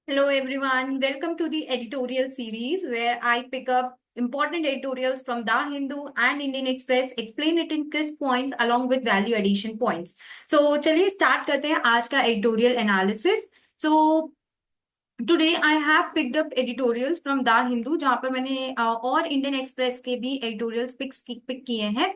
Hello everyone, welcome to the editorial series where I pick up important editorials from The Hindu and Indian Express, explain it in crisp points along with value addition points. So चलिए start करते हैं आज का editorial analysis. So today I have picked up editorials from The Hindu जहां पर मैंने और Indian express के भी editorials पिक किए हैं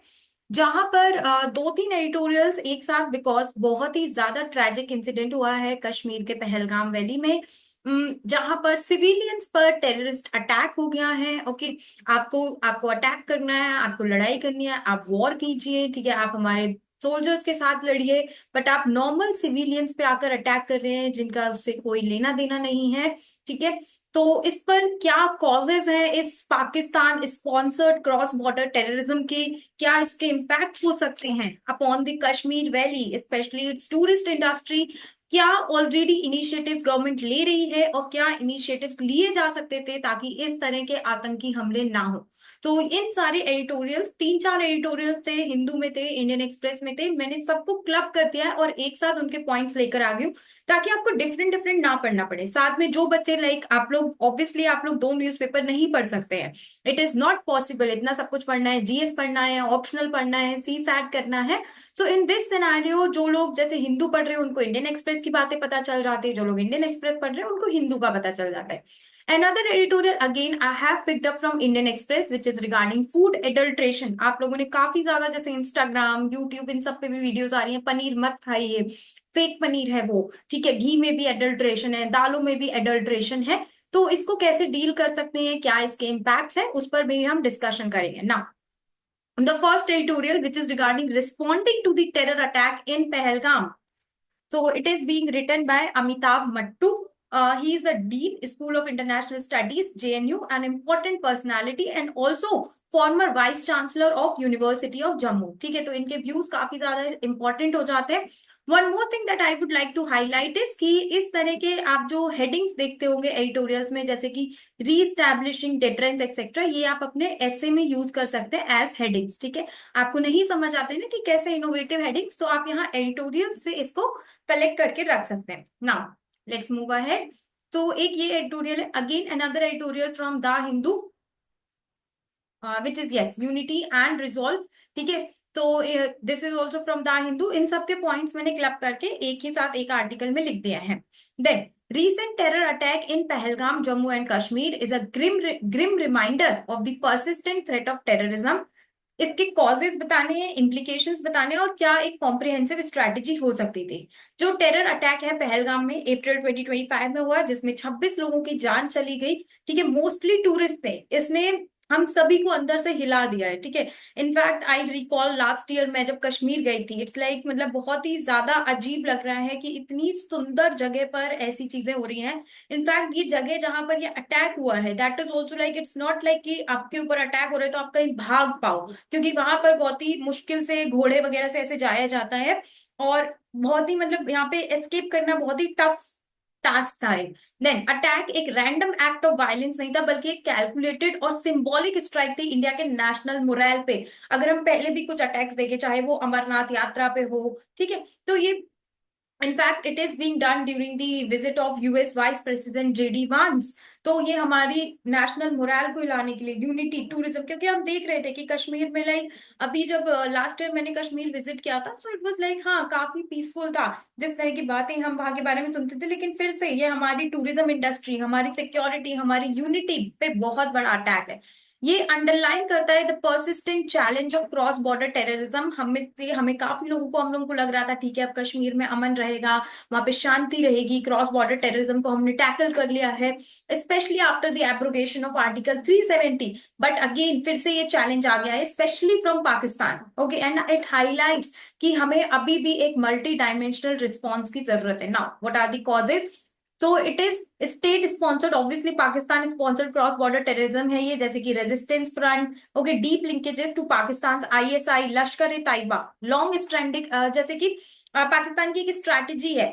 जहां पर दो तीन एडिटोरियल्स एक साथ बिकॉज बहुत ही ज्यादा ट्रैजिक इंसिडेंट हुआ है कश्मीर के पहलगाम वैली में जहां पर सिविलियंस पर टेररिस्ट अटैक हो गया है। ओके, आपको आपको अटैक करना है, आपको लड़ाई करनी है, आप वॉर कीजिए, ठीक है, आप हमारे सोल्जर्स के साथ लड़िए, बट आप नॉर्मल सिविलियंस पे आकर अटैक कर रहे हैं जिनका उससे कोई लेना देना नहीं है। ठीक है, तो इस पर क्या कॉजेज है इस Pakistan sponsored cross border terrorism के, क्या इसके इम्पैक्ट हो सकते हैं upon the Kashmir valley specially it's tourist industry, क्या ऑलरेडी इनिशिएटिव्स गवर्नमेंट ले रही है और क्या इनिशिएटिव्स लिए जा सकते थे ताकि इस तरह के आतंकी हमले ना हो। तो इन सारे एडिटोरियल्स, तीन चार एडिटोरियल्स थे, हिंदू में थे, इंडियन एक्सप्रेस में थे, मैंने सबको क्लब कर दिया है और एक साथ उनके पॉइंट्स लेकर आ गई हूँ ताकि आपको डिफरेंट डिफरेंट ना पढ़ना पड़े। साथ में जो बच्चे लाइक आप लोग, ऑब्वियसली आप लोग दो न्यूज़पेपर नहीं पढ़ सकते हैं, इट इज नॉट पॉसिबल, इतना सब कुछ पढ़ना है, जीएस पढ़ना है, ऑप्शनल पढ़ना है, सी सैट करना है। सो इन दिस सिनेरियो जो लोग जैसे हिंदू पढ़ रहे हैं उनको इंडियन एक्सप्रेस की बातें पता चल जाती है, जो लोग इंडियन एक्सप्रेस पढ़ रहे हैं उनको हिंदू का पता चल जाता है। Another editorial again I have picked up from Indian Express which is regarding food adulteration। आप लोगों ने काफी ज्यादा जैसे इंस्टाग्राम, यूट्यूब, इन सब पे भी वीडियोस आ रही हैं, पनीर मत खाइए, फेक पनीर है वो, ठीक है, घी में भी एडल्ट्रेशन है, दालों में भी एडल्ट्रेशन है, तो इसको कैसे डील कर सकते हैं, क्या इसके इम्पैक्ट्स है, उस पर भी हम डिस्कशन करेंगे ना। The first editorial which is regarding responding to the terror attack in Pahalgam. So it is being written by Amitabh Mattu. He is a Dean, School of International Studies, JNU, an important personality and also former Vice Chancellor of University of Jammu। ठीक है, तो इनके views काफी ज्यादा important हो जाते हैं। One more thing that I would like to highlight is कि इस तरह के आप जो हेडिंग्स देखते होंगे एडिटोरियल्स में जैसे कि रीस्टैब्लिशिंग डेटरेंस एक्सेट्रा, ये आप अपने ऐसे में यूज कर सकते हैं एज हेडिंग्स। ठीक है, आपको नहीं समझ आते ना कि कैसे इनोवेटिव हेडिंग्स, तो आप यहाँ एडिटोरियल से इसको कलेक्ट करके रख सकते हैं। Now let's move ahead. तो एक ये एडिटोरियल है, again another editorial from the Hindu which is yes unity and resolve. ठीक है, तो this is also from the Hindu. इन सबके पॉइंट्स मैंने क्लब करके एक ही साथ एक आर्टिकल में लिख दिया है। Then recent terror attack in Pahalgam, Jammu and Kashmir is a grim reminder of the persistent threat of terrorism। इसके कॉजेस बताने हैं, इम्प्लीकेशंस बताने हैं और क्या एक कॉम्प्रिहेंसिव स्ट्रैटेजी हो सकती थी। जो टेरर अटैक है पहलगाम में अप्रैल 2025 में हुआ जिसमें 26 लोगों की जान चली गई, ठीक है, मोस्टली टूरिस्ट थे, इसने हम सभी को अंदर से हिला दिया है। ठीक है, in fact I recall last year मैं जब कश्मीर गई थी, इट्स लाइक मतलब बहुत ही ज्यादा अजीब लग रहा है कि इतनी सुंदर जगह पर ऐसी चीजें हो रही हैं। इनफैक्ट ये जगह जहां पर ये अटैक हुआ है that is also like, it's not like कि आपके ऊपर अटैक हो रहा है तो आप कहीं भाग पाओ, क्योंकि वहां पर बहुत ही मुश्किल से घोड़े वगैरह से ऐसे जाया जाता है और बहुत ही मतलब यहाँ पे एस्केप करना बहुत ही टफ टास्क था। देन अटैक एक रैंडम एक्ट ऑफ वायलेंस नहीं था बल्कि एक कैलकुलेटेड और सिंबॉलिक स्ट्राइक थी इंडिया के नेशनल मोरल पे। अगर हम पहले भी कुछ अटैक्स देखे, चाहे वो अमरनाथ यात्रा पे हो, ठीक है, तो ये In fact, it is being done during the visit of US Vice President JD Vance। तो ये हमारी नेशनल मोरल को हिलाने के लिए, यूनिटी, टूरिज्म, क्योंकि हम देख रहे थे कि कश्मीर में लाइक अभी जब लास्ट ईयर मैंने कश्मीर विजिट किया था तो इट वाज लाइक हाँ काफी पीसफुल था, जिस तरह की बातें हम वहां के बारे में सुनते थे, लेकिन फिर से ये हमारी टूरिज्म इंडस्ट्री, हमारी सिक्योरिटी, हमारी यूनिटी पे बहुत बड़ा अटैक है। ये अंडरलाइन करता है the persistent challenge of cross border terrorism. हमें काफी लोगों को, हम लोगों को लग रहा था ठीक है अब कश्मीर में अमन रहेगा, वहां पे शांति रहेगी, क्रॉस बॉर्डर टेररिज्म को हमने टैकल कर लिया है, specially after the abrogation of article 370। But again फिर से ये चैलेंज आ गया है specially from Pakistan. Okay, and it highlights कि हमें अभी भी एक मल्टी डायमेंशनल रिस्पॉन्स की जरूरत है। Now what are the causes? तो it is state sponsored, obviously Pakistan sponsored cross border terrorism है ये, जैसे कि resistance front, okay, deep linkages to Pakistan ISI, Lashkar e Taiba, long standing, जैसे कि पाकिस्तान की एक स्ट्रैटेजी है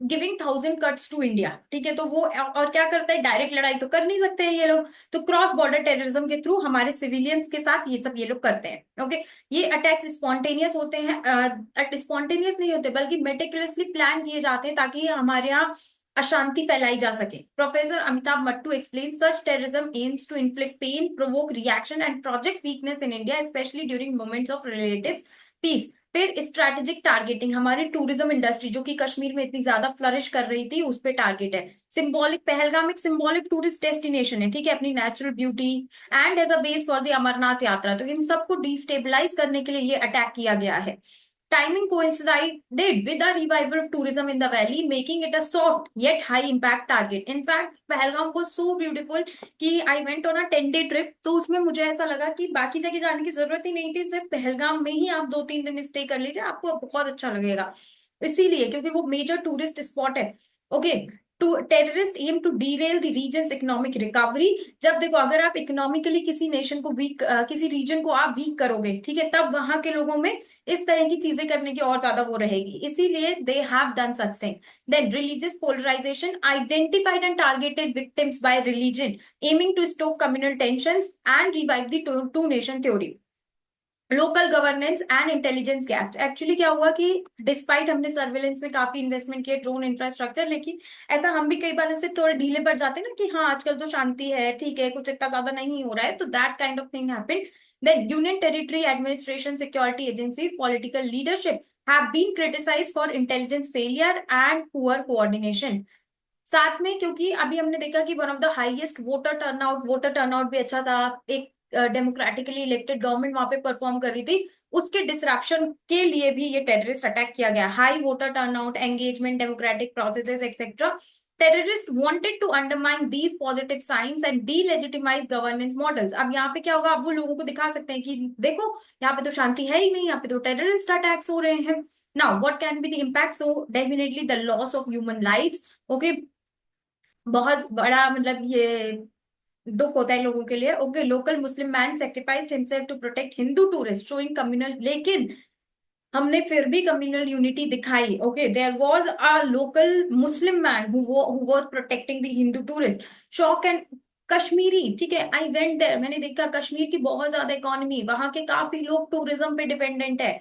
गिविंग 1000 कट्स टू इंडिया। ठीक है, तो वो और क्या करता है, डायरेक्ट लड़ाई तो कर नहीं सकते हैं ये लोग, तो क्रॉस बॉर्डर टेररिज्म के थ्रू हमारे सिविलियंस के साथ ये सब ये लोग करते हैं। ओके, ये अटैक्स स्पॉन्टेनियस होते हैं, स्पॉन्टेनियस नहीं होते बल्कि मेटिकुलसली प्लान किए जाते हैं ताकि हमारे यहाँ अशांति फैलाई जा सके। Professor Amitabh Mattoo explain such terrorism aims to inflict pain, provoke reaction and project weakness in India specially during moments of relative peace. फिर स्ट्रैटेजिक टारगेटिंग, हमारी टूरिज्म इंडस्ट्री जो कि कश्मीर में इतनी ज्यादा फ्लरिश कर रही थी उस पे टारगेट है। सिंबॉलिक, पहलगाम एक सिंबॉलिक टूरिस्ट डेस्टिनेशन है, ठीक है, अपनी natural beauty and as a base for the Amarnath Yatra. तो इन सबको डिस्टेबलाइज करने के लिए ये अटैक किया गया है। Timing coincided with the revival of tourism in the valley, making it a soft yet high impact target. In fact, Pahalgam was so beautiful कि I went on a 10-day trip, तो उसमें मुझे ऐसा लगा कि बाकी जगह जाने की जरूरत ही नहीं थी, सिर्फ पहलगाम में ही आप 2-3 दिन स्टे कर लीजिए, आपको बहुत अच्छा लगेगा। इसीलिए क्योंकि वो मेजर टूरिस्ट स्पॉट है। Okay, to terrorist aim to derail the region's economic recovery. जब देखो, अगर आप इकोनॉमिकली किसी नेशन को वीक, किसी रीजन को आप वीक करोगे, ठीक है, तब वहां के लोगों में इस तरह की चीजें करने की और ज्यादा वो रहेगी, इसीलिए they have done such thing. Then religious polarization, identified and targeted victims by religion aiming to stoke communal tensions and revive the two nation theory. Local governance and intelligence gap, actually क्या हुआ कि despite हमने surveillance में काफी investment किया, drone infrastructure, लेकिन ऐसा हम भी कई बार ऐसे थोड़े ढीले पड़ जाते हैं ना कि हाँ आजकल तो शांति है, ठीक है, कुछ इतना ज्यादा नहीं हो रहा है, तो that kind of thing happened. Then union territory administration, security agencies, political leadership have been criticised for intelligence failure and poor coordination. साथ में क्योंकि अभी हमने देखा कि one of the highest voter turnout भी अच्छा था, एक डेमोक्रेटिकली इलेक्टेड गवर्नमेंट वहां पे परफॉर्म कर रही थी, उसके डिसरप्शन के लिए भी ये टेररिस्ट अटैक किया गया। High voter turnout, engagement, democratic processes etcetera. Terrorist wanted to undermine these positive signs and delegitimise governance models. अब यहाँ पे क्या होगा, अब वो लोगों को दिखा सकते हैं कि देखो यहाँ पे तो शांति है ही नहीं, यहाँ पे तो टेररिस्ट अटैक्स हो रहे हैं। Now what can be the impact? So definitely the loss of human lives. Okay, बहुत बड़ा मतलब ये दुख होता है लोगों के लिए। Okay, local Muslim man sacrificed himself to protect Hindu tourist showing communal, लेकिन हमने फिर भी कम्युनल यूनिटी दिखाई। Okay, there was a local Muslim man who was protecting the Hindu tourist. Shock and Kashmiri, ठीक है, आई वेंट देयर, मैंने देखा कश्मीर की बहुत ज्यादा इकोनॉमी, वहां के काफी लोग टूरिज्म पे डिपेंडेंट है।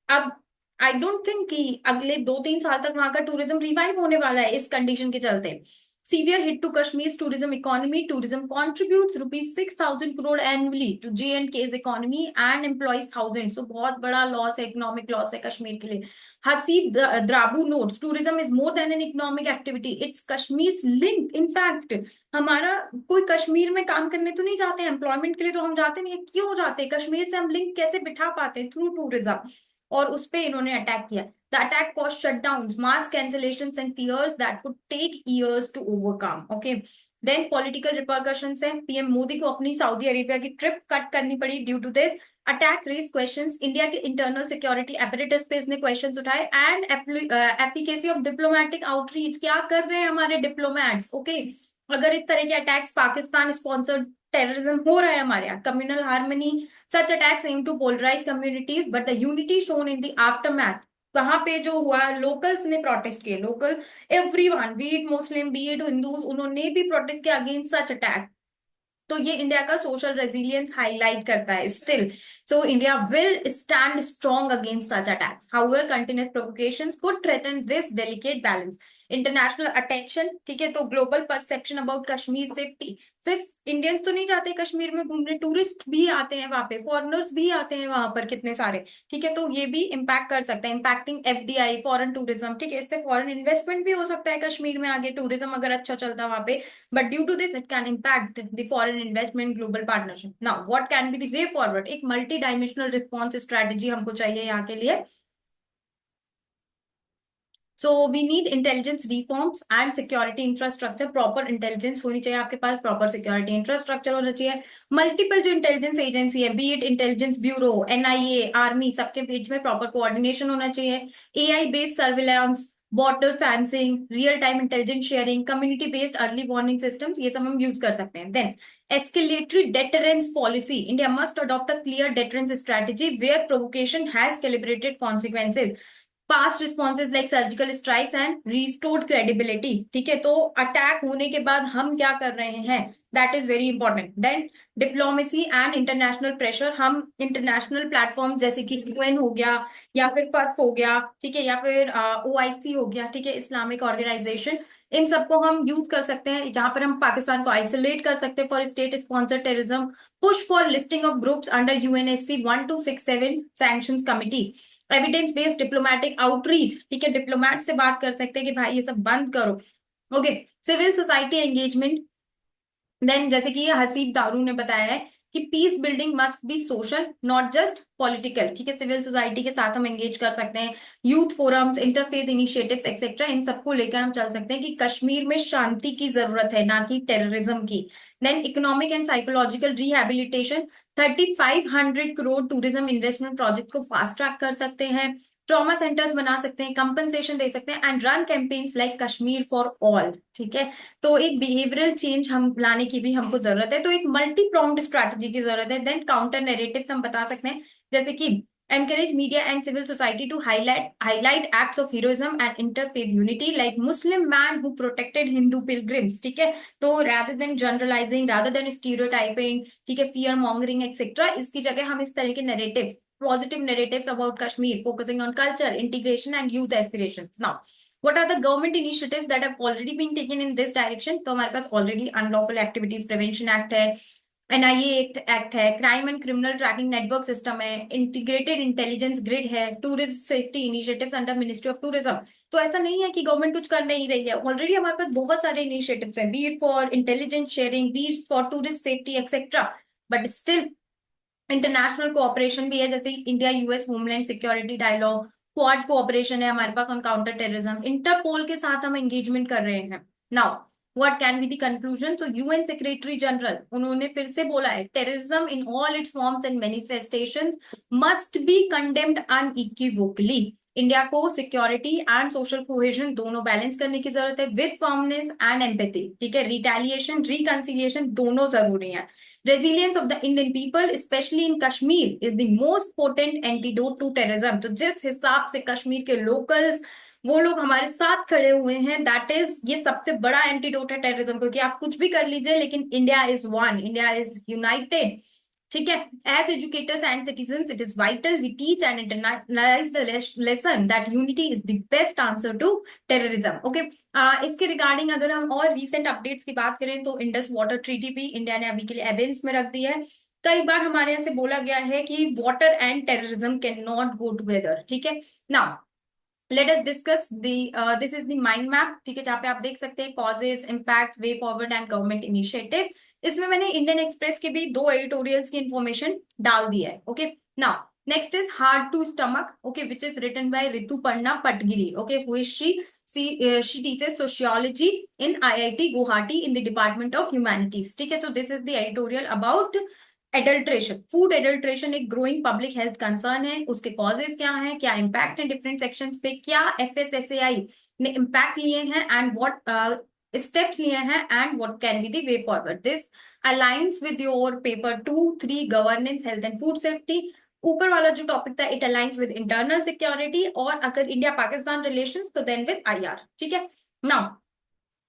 अब आई डोंट थिंक कि अगले 2-3 साल तक वहां का टूरिज्म रिवाइव होने वाला है इस कंडीशन के चलते। Severe hit to Kashmir tourism economy, tourism contributes ₹6,000 crore annually to J&K's economy and employs thousand. So बहुत बड़ा लॉस है, इकोनॉमिक लॉस है कश्मीर के लिए। Haseeb Drabu notes, tourism is more than an economic activity, it's Kashmir link. In fact हमारा कोई कश्मीर में काम करने तो नहीं जाते, एम्प्लॉयमेंट के लिए तो हम जाते नहीं है, क्यों जाते हैं? कश्मीर से हम लिंक कैसे बिठा पाते हैं? Through tourism. और उस पे इन्होंने अटैक किया। The attack cause shutdowns, mass cancellations and fears that could take years to overcome. Okay, then political repercussions है, पीएम मोदी को अपनी सऊदी अरेबिया की ट्रिप कट करनी पड़ी due to this attack. Raise questions, India के internal security apparatus पे इसने questions उठाए and efficacy of diplomatic outreach, क्या कर रहे हैं हमारे डिप्लोमेट्स। ओके, अगर इस तरह के अटैक्स पाकिस्तान स्पॉन्सर्ड टेररिज्म हो रहा है हमारे यहाँ, communal harmony, such attacks aim to polarize communities, but the unity shown in the aftermath, वहां पे जो हुआ, लोकल्स ने प्रोटेस्ट किए, local everyone, B it Muslim B it Hindus, उन्होंने भी प्रोटेस्ट किया अगेंस्ट सच अटैक। तो ये इंडिया का सोशल रेजिलियंस हाईलाइट करता है still. So India will stand strong against such attacks, however continuous provocations could threaten this delicate balance. International attention, ठीक है, तो global perception about Kashmir safety, सिर्फ इंडियंस तो नहीं जाते कश्मीर में घूमने, टूरिस्ट भी आते हैं वहां पे, फॉरेनर्स भी आते हैं वहां पर कितने सारे, ठीक है, तो ये भी इम्पैक्ट कर सकता है, इम्पैक्टिंग एफडीआई, फॉरेन टूरिज्म, ठीक है, इससे फॉरेन इन्वेस्टमेंट भी हो सकता है कश्मीर में आगे, टूरिज्म अगर अच्छा चलता है वहां पे। But due to this, it can impact the foreign investment global partnership. Now, what can be the way forward? एक multi-dimensional response strategy हमको चाहिए यहाँ के लिए। So we need intelligence reforms and security infrastructure. Proper intelligence होनी चाहिए आपके पास, proper security infrastructure होना चाहिए। Multiple जो intelligence agency है, be it intelligence bureau, NIA, army, सबके बीच में proper coordination होना चाहिए। AI based surveillance, border fencing, real time intelligence sharing, community based early warning systems, ये सब हम यूज कर सकते हैं। Then escalatory deterrence policy, India must adopt a clear deterrence strategy where provocation has calibrated consequences. Past responses like surgical strikes and restored credibility. ठीक है, तो attack होने के बाद हम क्या कर रहे हैं, that is very important. Then diplomacy and international pressure, हम इंटरनेशनल प्लेटफॉर्म जैसे कि यूएन हो गया, या फिर फत्फ हो गया, ठीक है, या फिर ओआईसी हो गया, ठीक है, इस्लामिक ऑर्गेनाइजेशन, इन सबको हम यूज कर सकते हैं जहां पर हम पाकिस्तान को आइसोलेट कर सकते हैं for state sponsor terrorism, push for listing of groups under UNSC 1267 sanctions committee, evidence based diplomatic outreach, ठीक है, डिप्लोमेट से बात कर सकते हैं कि भाई ये सब बंद करो। Okay, civil society engagement, then जैसे कि हसीब दारू ने बताया है कि peace building must be social not just political. ठीक है, सिविल सोसाइटी के साथ हम एंगेज कर सकते हैं, youth forums, interfaith initiatives etcetera, इन सबको लेकर हम चल सकते हैं कि कश्मीर में शांति की जरूरत है, ना कि टेररिज्म की। Then economic and psychological rehabilitation, 3500 crore tourism investment project को फास्ट ट्रैक कर सकते हैं, ट्रॉमा सेंटर्स बना सकते हैं, कंपनसेशन दे सकते हैं, and run campaigns like Kashmir for all. ठीक है, तो एक बिहेवियरल चेंज हम लाने की भी हमको जरूरत है, तो एक मल्टी प्रोंग्ड स्ट्रैटेजी की जरूरत है। देन काउंटर नैरेटिव्स हम बता सकते हैं, जैसे कि encourage media and civil society to highlight acts of heroism and interfaith unity like Muslim man who protected Hindu pilgrims। ठीक है, तो rather than generalizing, rather than stereotyping, ठीक है, fear mongering etc, इसकी जगह हम इस तरह के narratives, positive narratives about Kashmir focusing on culture, integration and youth aspirations। Now what are the government initiatives that have already been taken in this direction? तो हमारे पास already unlawful activities prevention act है, NIA act है, crime and criminal tracking network system है, integrated intelligence grid है, tourist safety initiatives under ministry of tourism. तो ऐसा नहीं है कि गवर्नमेंट कुछ कर नहीं रही है, ऑलरेडी हमारे पास बहुत सारे इनिशिएटिव्स हैं, be it for intelligence sharing, be it for tourist safety etcetera, but still international cooperation भी है, जैसे India US homeland security dialogue, Quad cooperation है हमारे पास ऑन काउंटर टेररिज्म, इंटरपोल के साथ हम एंगेजमेंट कर रहे हैं। Now what can be the conclusion? तो यूएन सेक्रेटरी जनरल उन्होंने फिर से बोला है, terrorism in all its forms and manifestations must be condemned unequivocally. India को सिक्योरिटी एंड सोशल कोहेजन दोनों बैलेंस करने की जरूरत है विद फर्मनेस एंड एम्पैथी। ठीक है, रिटेलिएशन रिकंसिलिएशन दोनों जरूरी है। Resilience of the Indian people, especially in Kashmir, is the most potent antidote to terrorism। तो जिस हिसाब से कश्मीर के लोकल्स, वो लोग हमारे साथ खड़े हुए हैं, दैट इज, ये सबसे बड़ा एंटीडोट है टेररिज्म को, कि आप कुछ भी कर लीजिए लेकिन India is one, India is united. ठीक है, as educators and citizen it is vital we teach and internalize the lesson that unity is the best answer to terrorism. Okay, इसके रिगार्डिंग अगर हम और रीसेंट अपडेट्स की बात करें तो इंडस वाटर ट्रीटी भी इंडिया ने अभी के लिए एबेंस में रख दी है। कई बार हमारे यहाँ से बोला गया है कि water and terrorism can not go together. ठीक है, now let us discuss this is the mind map. ठीक है, जहाँ पे आप देख सकते हैं causes, impact, way forward and government initiative. इसमें मैंने इंडियन एक्सप्रेस के भी 2 एडिटोरियल्स की इंफॉर्मेशन डाल दी है। Okay, now next is heart to stomach, okay, which is written by Rituparna Patgiri. Okay, who is she? she teaches sociology in IIT Guwahati in the Department of Humanities। ठीक है, तो this is the editorial about adulteration. Food adulteration एक growing public health concern है, उसके causes क्या हैं, क्या impact है डिफरेंट सेक्शंस पे, क्या एफएसएसएआई ने इम्पैक्ट लिए हैं एंड व्हाट स्टेप्स लिए हैं and what can be the way forward. This aligns with your paper 2-3 governance health and food safety. ऊपर वाला जो टॉपिक था it aligns with internal security, और अगर इंडिया पाकिस्तान रिलेशंस तो देन विद आईआर। ठीक है, now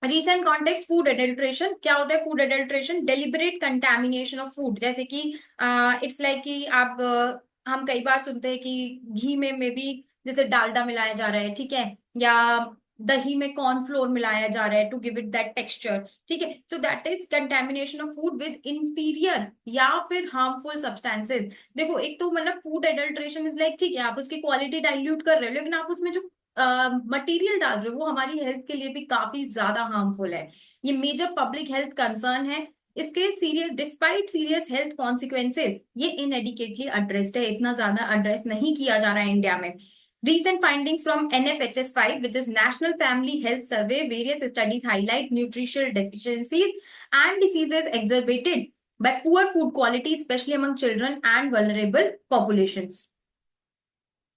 recent context food adulteration क्या होता है? Food adulteration deliberate contamination of food, जैसे कि इट्स लाइक कि आप हम कई बार सुनते हैं कि घी में भी जैसे डालडा मिलाया जा रहा है, ठीक है, या दही में कॉर्नफ्लोर मिलाया जा रहा है to give it that texture. ठीक है, so that is contamination of food with inferior या फिर हार्मफुल सब्सटेंसेज। देखो, एक तो मतलब फूड एडल्ट्रेशन इज लाइक, ठीक है, आप उसकी क्वालिटी डाइल्यूट कर रहे हो, लेकिन आप उसमें जो मटेरियल डाल रहे हो वो हमारी हेल्थ के लिए भी काफी ज्यादा हार्मफुल है। ये मेजर पब्लिक हेल्थ कंसर्न है। इसके serious, despite serious health consequences, ये इनएडिकेटली एड्रेस्ड है, इतना ज्यादा एड्रेस नहीं किया जा रहा है इंडिया में। Recent findings from NFHS5, which is National Family Health Survey, various studies highlight nutritional deficiencies and diseases exacerbated by poor food quality, especially among children and vulnerable populations।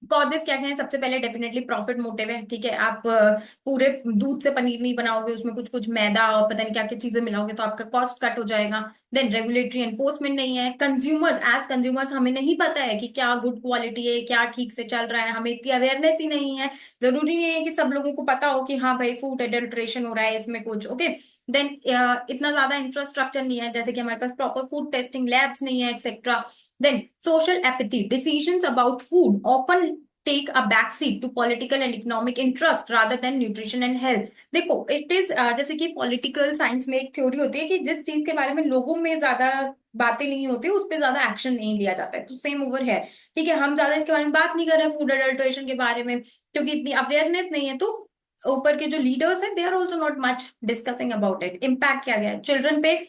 Causes क्या क्या है? सबसे पहले डेफिनेटली प्रॉफिट मोटिव है, ठीक है। आप पूरे दूध से पनीर नहीं बनाओगे, उसमें कुछ कुछ मैदा और पता नहीं क्या क्या चीजें मिलाओगे, तो आपका कॉस्ट कट हो जाएगा। देन रेगुलेटरी एनफोर्समेंट नहीं है। कंज्यूमर्स, एज कंज्यूमर्स हमें नहीं पता है कि क्या गुड क्वालिटी है, क्या ठीक से चल रहा है, हमें इतनी अवेयरनेस ही नहीं है। जरूरी नहीं है कि सब लोगों को पता हो कि हाँ भाई फूड एडल्ट्रेशन हो रहा है इसमें कुछ, ओके। देन इतना ज्यादा इंफ्रास्ट्रक्चर नहीं है, जैसे कि हमारे पास प्रॉपर फूड टेस्टिंग लैब्स नहीं है, etcetera. Then social apathy. Decisions about food often take a backseat to political and economic interest rather than nutrition and health. देखो इट इज जैसे कि पॉलिटिकल साइंस में एक थ्योरी होती है कि जिस चीज के बारे में लोगों में ज्यादा बातें नहीं होती उस पर ज्यादा एक्शन नहीं लिया जाता है, तो सेम ओवर है। ठीक है, हम ज्यादा इसके बारे में बात नहीं कर रहे फूड अडल्ट्रेशन के बारे में, क्योंकि इतनी अवेयरनेस नहीं है। तो ऊपर के जो लीडर्स हैं they are also not much discussing about it. Impact क्या गया है चिल्ड्रन पे?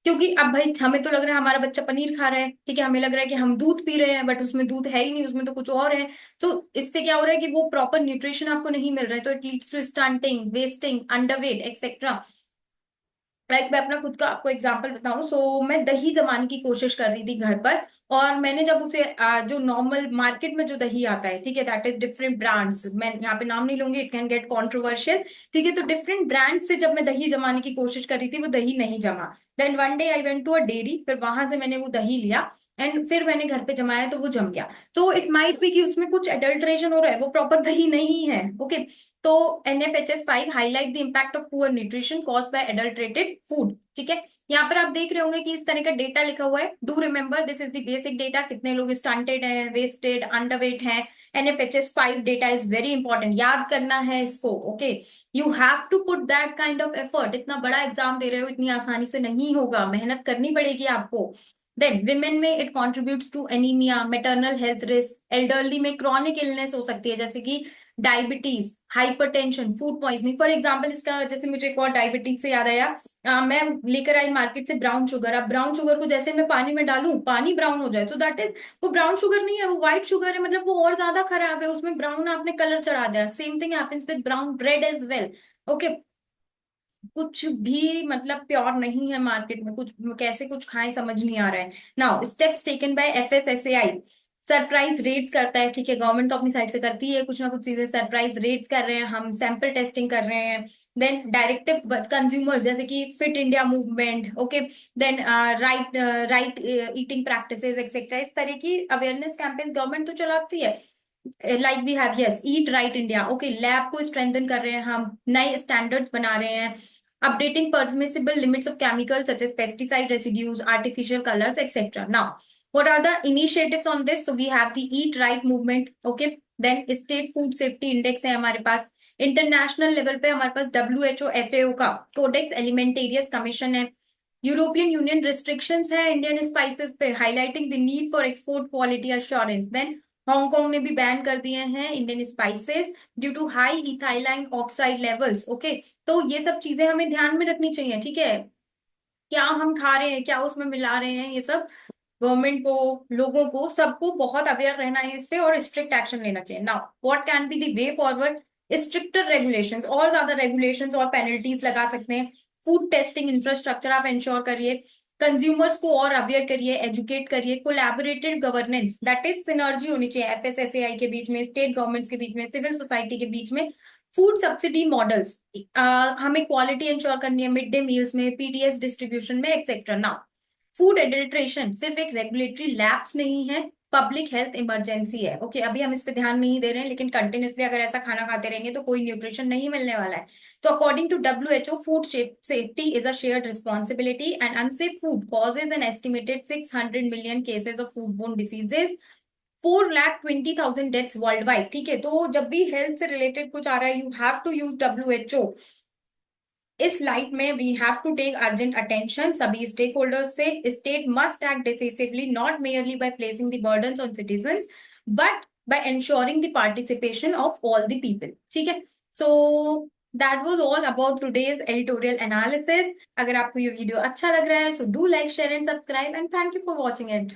क्योंकि अब भाई हमें तो लग रहा है हमारा बच्चा पनीर खा रहा है, ठीक है, हमें लग रहा है कि हम दूध पी रहे हैं, बट उसमें दूध है ही नहीं, उसमें तो कुछ और है। तो इससे क्या हो रहा है कि वो प्रॉपर न्यूट्रिशन आपको नहीं मिल रहा है, तो it leads to stunting, wasting, underweight, etcetera. Like मैं अपना खुद का आपको एग्जांपल बताऊं, सो मैं दही जमाने की कोशिश कर रही थी घर पर। और मैंने जब उसे जो नॉर्मल मार्केट में जो दही आता है, ठीक है, दैट इज डिफरेंट ब्रांड्स, मैं यहाँ पे नाम नहीं लूंगी, इट कैन गेट कॉन्ट्रोवर्शियल। ठीक है, तो डिफरेंट ब्रांड से जब मैं दही जमाने की कोशिश कर रही थी वो दही नहीं जमा। Then one day I went to a dairy, फिर वहां से मैंने वो दही लिया एंड फिर मैंने घर पे जमाया तो वो जम गया। तो इट माइट बी कि उसमें कुछ एडल्ट्रेशन हो रहा है, वो प्रॉपर दही नहीं है, ओके। तो NFHS 5 highlight the impact of poor nutrition cause by adulterated food, ठीक है। यहाँ पर आप देख रहे होंगे कि इस तरह का डेटा लिखा हुआ है। Do remember this is the basic data, कितने लोग स्टंटेड हैं, वेस्टेड, अंडरवेट हैं। NFHS 5 data is very important, याद करना है इसको, okay. You have to put that kind of effort. इतना बड़ा एग्जाम दे रहे हो, इतनी आसानी से नहीं होगा, मेहनत करनी पड़ेगी आपको। देन विमेन में it contributes to anaemia, maternal health risk, elderly में क्रॉनिक इलनेस हो सकती है, जैसे कि diabetes, hypertension, food poisoning. For example इसका जैसे मुझे एक और डायबिटीज से याद आया, मैं लेकर आई मार्केट से ब्राउन शुगर। अब ब्राउन शुगर को जैसे मैं पानी में डालूं, पानी ब्राउन हो जाए, तो दैट इज, वो ब्राउन शुगर नहीं है, वो व्हाइट शुगर है, मतलब वो और ज्यादा खराब है, उसमें ब्राउन आपने कलर चढ़ा दिया। Same thing happens with brown bread as well, okay. कुछ भी मतलब प्योर नहीं है मार्केट में, कुछ कैसे कुछ खाएं समझ नहीं आ रहा है। Now steps taken by FSSAI, surprise rates करता है, ठीक है, गवर्नमेंट तो अपनी साइड से करती है कुछ ना कुछ चीजें, सरप्राइज रेट्स कर रहे हैं हम, सैंपल टेस्टिंग कर रहे हैं। देन डायरेक्टिव कंज्यूमर्स, जैसे कि fit India movement, okay. Then right right eating practices etcetera, इस तरह की अवेयरनेस कैंपेन गवर्नमेंट तो चलाती है। Like we have yes eat right India, okay, lab को स्ट्रेंथन कर रहे हैं हम, नए स्टैंडर्ड्स बना रहे हैं, updating permissible limits of chemicals such as pesticide residues, artificial colors, etc. Now, what are the initiatives on this? So we have the Eat Right movement, okay. Then State Food Safety Index है हमारे पास। International level पे हमारे पास WHO FAO का codex alimentarius commission है। European Union restrictions है Indian spices पे, highlighting the need for export quality assurance. Then Hong Kong ने भी बैन कर दिए हैं Indian spices due to high ethylene oxide levels, okay. तो ये सब चीजें हमें ध्यान में रखनी चाहिए, ठीक है। क्या हम खा रहे हैं, क्या उसमें मिला रहे हैं, ये सब गवर्नमेंट को, लोगों को, सबको बहुत अवेयर रहना है इस पे और स्ट्रिक्ट एक्शन लेना चाहिए। Now what can be the way forward? Stricter regulations, और ज्यादा रेगुलेशंस और पेनल्टीज लगा सकते हैं। फूड टेस्टिंग इंफ्रास्ट्रक्चर आप इंश्योर करिए, कंज्यूमर्स को और अवेयर करिए, एजुकेट करिए, collaborated governance, that is synergy होनी चाहिए FSSAI के बीच में, स्टेट गवर्नमेंट्स के बीच में, सिविल सोसाइटी के बीच में। फूड सब्सिडी मॉडल्स, हमें क्वालिटी इंश्योर करनी है मिड डे मील्स में, PDS डिस्ट्रीब्यूशन में, एक्सेट्रा। नाउ फूड एडल्ट्रेशन सिर्फ एक रेगुलेटरी लैप्स नहीं है, पब्लिक हेल्थ इमरजेंसी है, ओके। अभी हम इस पे ध्यान नहीं दे रहे हैं, लेकिन कंटिन्यूसली अगर ऐसा खाना खाते रहेंगे तो कोई न्यूट्रिशन नहीं मिलने वाला है। तो according to WHO, food safety is a shared responsibility and unsafe food causes an estimated 600 million cases of food borne diseases, 4,20,000 deaths world wide, ठीक है। तो जब भी हेल्थ से रिलेटेड कुछ आ रहा है, you have to use WHO। इस लाइट में we have to take urgent attention सभी स्टेक होल्डर्स से। State must act decisively, not merely by placing the burdens on citizens, but by ensuring the participation of all the people, ठीक है। So that was all about today's editorial analysis. अगर आपको ये video अच्छा लग रहा है, so do like, share and subscribe, and thank you for watching it.